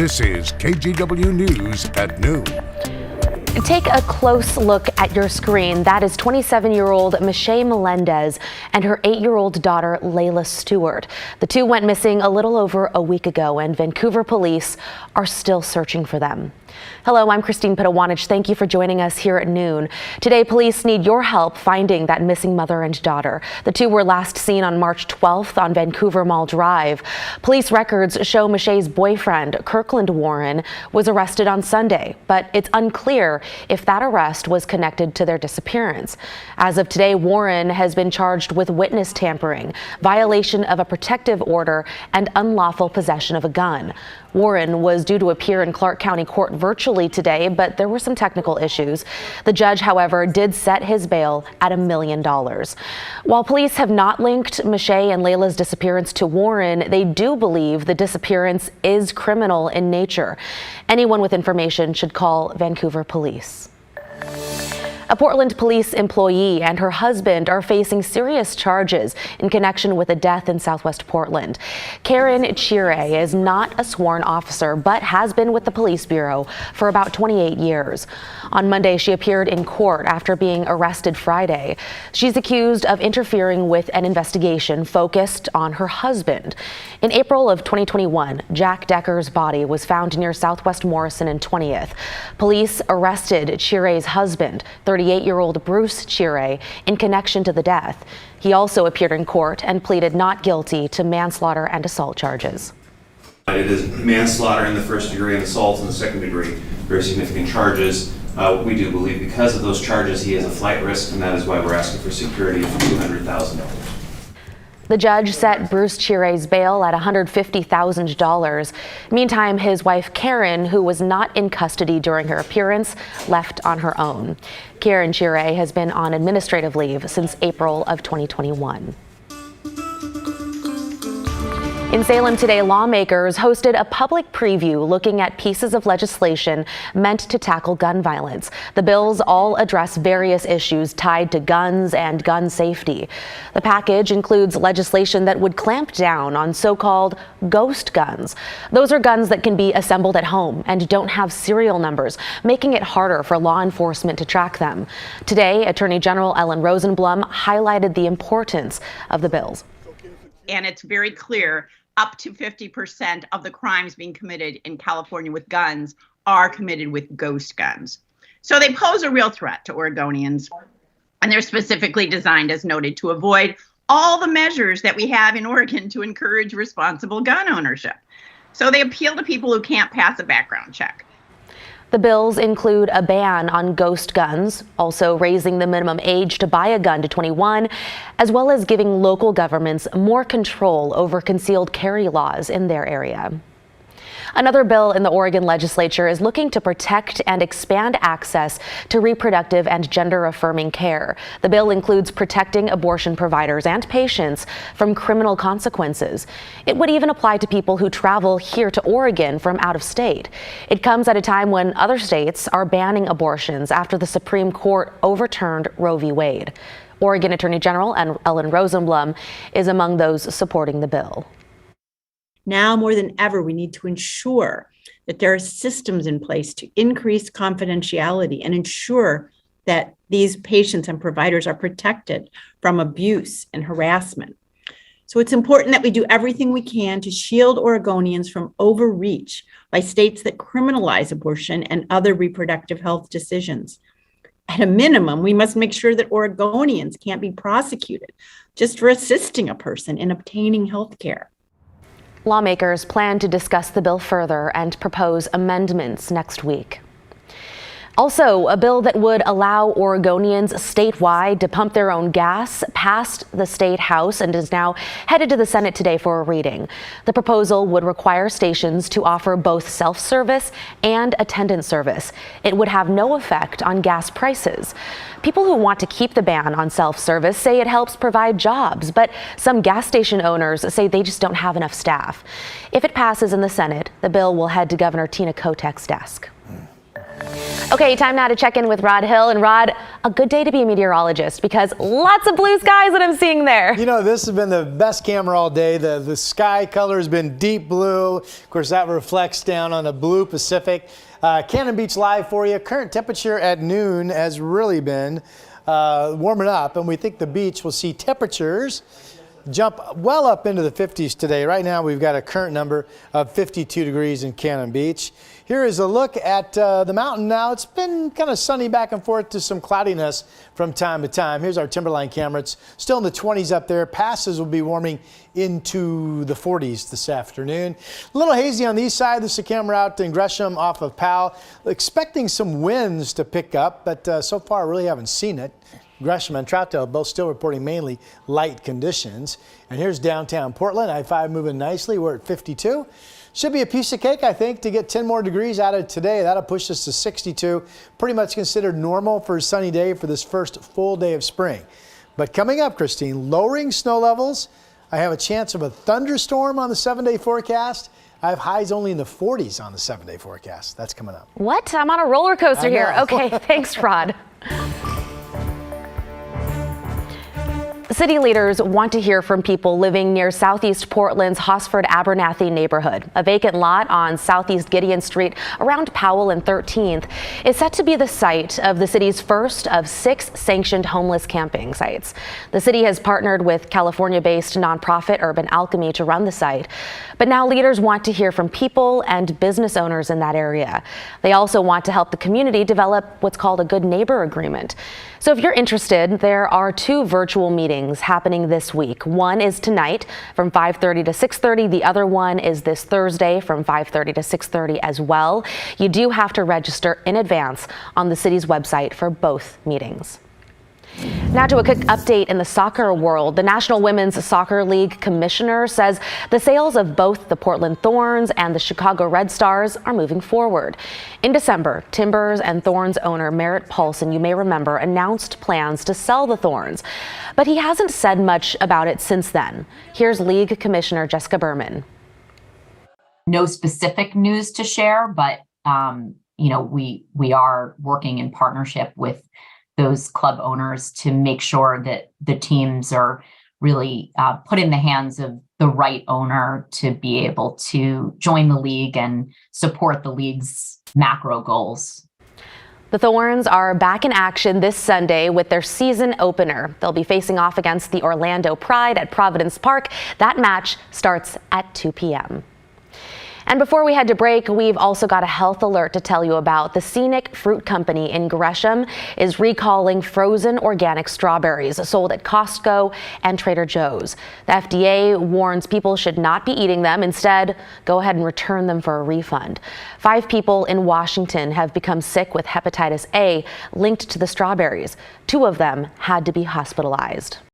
This is KGW News at noon. Take a close look at your screen. That is 27-year-old Michelle Melendez and her 8-year-old daughter, Layla Stewart. The two went missing a little over a week ago, and Vancouver police are still searching for them. Hello, I'm Christine Pitawanich. Thank you for joining us here at noon. Today, police need your help finding that missing mother and daughter. The two were last seen on March 12th on Vancouver Mall Drive. Police records show Michelle's boyfriend, Kirkland Warren, was arrested on Sunday, but it's unclear if that arrest was connected to their disappearance. As of today, Warren has been charged with witness tampering, violation of a protective order, and unlawful possession of a gun. Warren was due to appear in Clark County Court virtually today, but there were some technical issues. The judge, however, did set his bail at $1 million. While police have not linked Michelle and Layla's disappearance to Warren, they do believe the disappearance is criminal in nature. Anyone with information should call Vancouver police. A Portland police employee and her husband are facing serious charges in connection with a death in Southwest Portland. Karen Chire is not a sworn officer, but has been with the police bureau for about 28 years. On Monday, she appeared in court after being arrested Friday. She's accused of interfering with an investigation focused on her husband. In April of 2021, Jack Decker's body was found near Southwest Morrison and 20th. Police arrested Chire's husband, 38-year-old Bruce Chire, in connection to the death. He also appeared in court and pleaded not guilty to manslaughter and assault charges. It is manslaughter in the first degree and assault in the second degree, very significant charges. We do believe because of those charges he is a flight risk, and that is why we're asking for security of $200,000. The judge set Bruce Chire's bail at $150,000. Meantime, his wife Karen, who was not in custody during her appearance, left on her own. Karen Chire has been on administrative leave since April of 2021. In Salem today, lawmakers hosted a public preview looking at pieces of legislation meant to tackle gun violence. The bills all address various issues tied to guns and gun safety. The package includes legislation that would clamp down on so-called ghost guns. Those are guns that can be assembled at home and don't have serial numbers, making it harder for law enforcement to track them. Today, Attorney General Ellen Rosenblum highlighted the importance of the bills. And it's very clear up to 50% of the crimes being committed in California with guns are committed with ghost guns. So they pose a real threat to Oregonians, and they're specifically designed, as noted, to avoid all the measures that we have in Oregon to encourage responsible gun ownership. So they appeal to people who can't pass a background check. The bills include a ban on ghost guns, also raising the minimum age to buy a gun to 21, as well as giving local governments more control over concealed carry laws in their area. Another bill in the Oregon legislature is looking to protect and expand access to reproductive and gender-affirming care. The bill includes protecting abortion providers and patients from criminal consequences. It would even apply to people who travel here to Oregon from out of state. It comes at a time when other states are banning abortions after the Supreme Court overturned Roe v. Wade. Oregon Attorney General Ellen Rosenblum is among those supporting the bill. Now more than ever, we need to ensure that there are systems in place to increase confidentiality and ensure that these patients and providers are protected from abuse and harassment. So it's important that we do everything we can to shield Oregonians from overreach by states that criminalize abortion and other reproductive health decisions. At a minimum, we must make sure that Oregonians can't be prosecuted just for assisting a person in obtaining health care. Lawmakers plan to discuss the bill further and propose amendments next week. Also, a bill that would allow Oregonians statewide to pump their own gas passed the state house and is now headed to the Senate today for a reading. The proposal would require stations to offer both self-service and attendant service. It would have no effect on gas prices. People who want to keep the ban on self-service say it helps provide jobs, but some gas station owners say they just don't have enough staff. If it passes in the Senate, the bill will head to Governor Tina Kotek's desk. Okay, time now to check in with Rod Hill. And Rod, a good day to be a meteorologist because lots of blue skies that I'm seeing there. You know, this has been the best camera all day. The sky color has been deep blue. Of course, that reflects down on the blue Pacific. Cannon Beach live for you. Current temperature at noon has really been warming up, and we think the beach will see temperatures jump well up into the 50s today. Right now, we've got a current number of 52 degrees in Cannon Beach. Here is a look at the mountain now. It's been kind of sunny back and forth to some cloudiness from time to time. Here's our Timberline camera. It's still in the 20s up there. Passes will be warming into the 40s this afternoon. A little hazy on the east side. This is a camera out in Gresham off of Powell. Expecting some winds to pick up, but so far really haven't seen it. Gresham and Troutdale both still reporting mainly light conditions. And here's downtown Portland. I-5 moving nicely. We're at 52. Should be a piece of cake, I think, to get 10 more degrees out of today. That'll push us to 62. Pretty much considered normal for a sunny day for this first full day of spring. But coming up, Christine, lowering snow levels. I have a chance of a thunderstorm on the 7-day forecast. I have highs only in the 40s on the 7-day forecast. That's coming up. What? I'm on a roller coaster here. Okay, thanks, Rod. City leaders want to hear from people living near Southeast Portland's Hosford-Abernathy neighborhood. A vacant lot on Southeast Gideon Street around Powell and 13th is set to be the site of the city's first of 6 sanctioned homeless camping sites. The city has partnered with California-based nonprofit Urban Alchemy to run the site. But now leaders want to hear from people and business owners in that area. They also want to help the community develop what's called a good neighbor agreement. So if you're interested, there are 2 virtual meetings happening this week. One is tonight from 5:30 to 6:30. The other one is this Thursday from 5:30 to 6:30 as well. You do have to register in advance on the city's website for both meetings. Now to a quick update in the soccer world. The National Women's Soccer League commissioner says the sales of both the Portland Thorns and the Chicago Red Stars are moving forward. In December, Timbers and Thorns owner Merritt Paulson, you may remember, announced plans to sell the Thorns, but he hasn't said much about it since then. Here's League Commissioner Jessica Berman. No specific news to share, but we are working in partnership with those club owners to make sure that the teams are really put in the hands of the right owner to be able to join the league and support the league's macro goals. The Thorns are back in action this Sunday with their season opener. They'll be facing off against the Orlando Pride at Providence Park. That match starts at 2 p.m. And before we head to break, we've also got a health alert to tell you about. The Scenic Fruit Company in Gresham is recalling frozen organic strawberries sold at Costco and Trader Joe's. The FDA warns people should not be eating them. Instead, go ahead and return them for a refund. 5 people in Washington have become sick with hepatitis A linked to the strawberries. 2 of them had to be hospitalized.